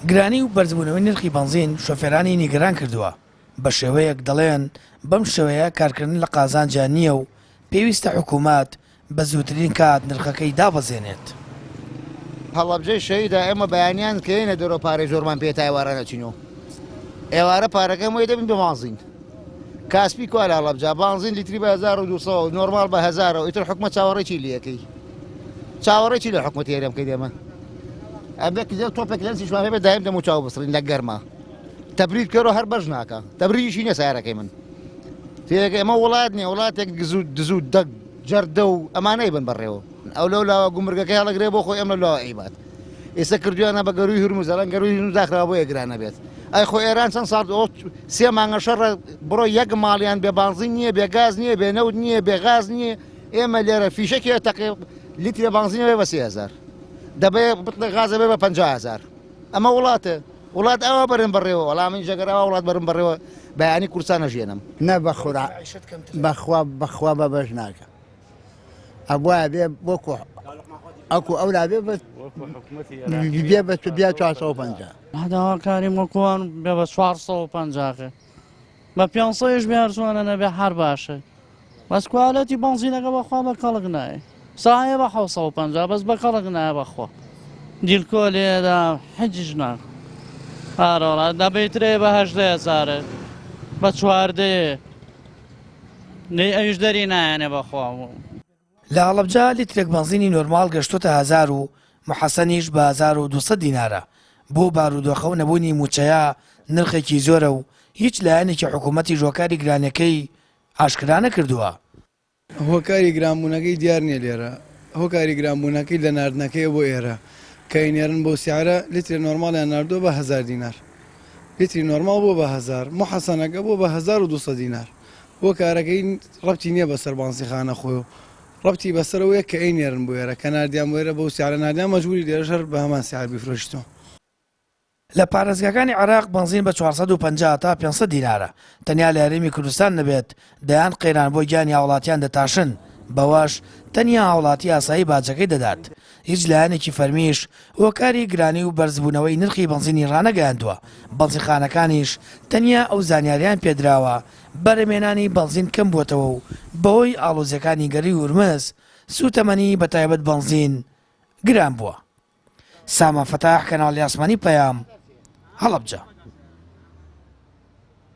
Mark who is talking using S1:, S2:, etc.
S1: گرانی و بەرزبوونەوەی نرخی بنزین شۆفێرانی نیگەران کردووە بە شێوەیەک دەڵێن بەم شێوەیە کارکردن لە قازانجا نییە و پێویستە حکوومەت بە زووترین کات نرخەکەی دابەزێنێت.
S2: هەڵەبجەی شەیدا ئێمە بەیانیان کەینە دەرۆ پارەی زۆرمان پێ ئێوارە نەچینەوە ئێوارە پارەکەم وی دەبین بمازین کاسپی کوا لە هەڵەبجا بانزین لیتری بە 1200 نۆرمال بە 1000 ئیتر حکومە چاوەڕێکی لەکەی چاوەڕێکی لە حکومەتی هێرەم کەی دێمە ئەبێک زێ تۆپێک لەنسیشمان هەبێت دایم دەمو چاو بسڕین لە گەرما تەبرید کەرەوە هەر بەش ناکە تەبریدیشی نییە سیارەکەی من تێگە ئەمە وڵات نییە وڵاتێک دزوو دەک جەردە و ئەمانەی بن بەڕێوە ئەو لەو لاوە گومرگەکەی هەڵەگرێ بۆ خۆی ئەمە لەوە ئەیبات ئێستا کردویانە بە گەروی هورموز ئەڵەن گەروی هورموز داخراوە بۆ یەکرانە بێت ئەی خۆ ئێران چەند ساڵ سێ مانگە شەڕە بڕۆ یەک ماڵیان بێ بانزین نییە بێ گاز نییە بێ نەوت نییە بێ غاز نییە ئێمە لێرە فیشەکی تەقی لیترە بانزینە بێ بە 30,000 دەبێ بڵێ غازە بێ بە 50,000 ئەمە وڵاتە وڵات ئەوە بەرن بڕێەوە وەڵامی جەگەرەوە وڵات بەرن بڕێەوە بەیانی کورسانە ژێنم
S3: نە بەخورا بەخوا بە بەش ناکە ئەبواە بێ بۆکو ئەکو ئەولا بێ بێ بە بیا 450
S4: هەداواکاری وەکووان بێ بە 450 بە 500ش بێرچوانە نەبێ هەر باشە بەس کوالەتی بەنزینەکە بەخوا بە کەڵک نایە ساهەیە بە 750 بەس بە کەڵک نایە بەخوا دیلکۆ لێدا حەجیش ناکە هەرۆڵا دەبێترێ بە 8,000 بە 14 ئەویش دەری نایەنێ بەخوا
S1: لە هەڵەبجا لیترێک بنزینی نۆرمال گەشتۆتە 1000 و محەسەنیش بە 1200 دینارە بۆ بارودۆخە و نەبوونی موچەیە نرخێکی زۆرە و هیچ لایەنێکی حکوومەتی ژۆکاری گرانەکەی ئاشکرا نەکردووە.
S5: هۆکاری گرانبوونەکەی دیار نییە لێرە هۆکاری گرانبوونەکەی لە ناردنەکەی بۆ ئێرە کە ئینێرن بۆ سیارە لیتری نۆرمالیان ناردۆ بە 1000 دینار لیتری نۆرمال بۆ بە 1000 محەسەنەکە بۆ بە 1200 دینار بۆ کارەکەی ڕەبتی نییە بەسەر بانسیخانە خۆی ڕەبتی بەسەرەوەیە کە ئەینێرن بۆ ئێرە کە نردیان وێرە بەو سیارە نردیان مەجبوری لێرەشەر بە هەمان سیار بیفرۆشتەوە.
S1: لە پارێزگاکانی عێراق بنزین بە 450 تا 500 دینارە تەنیا لە هەرێمی کوردستان نەبێت دەیان قەیران بۆ گیانی هاوڵاتیان دەتاشن بەوەش تەنیا هاوڵاتی ئاسایی باجەکەی دەدات هیچ لایەنێکی فەرمیش هۆکاری گرانی و بەرزبوونەوەی نرخی بنزینی ڕانەگەیاندووە بەنزینخانەکانیش تەنیا ئەو زانیاریان پێدراوە بەرەمێنانی بنزین کەم بووتەوە و بەهۆی ئاڵۆزیەکانی گەری هورمز سوتەمەنی بەتایبەت بنزین گران بووە. سامان فتاح کەناڵی ئاسمانی پەیام هەڵەبجە.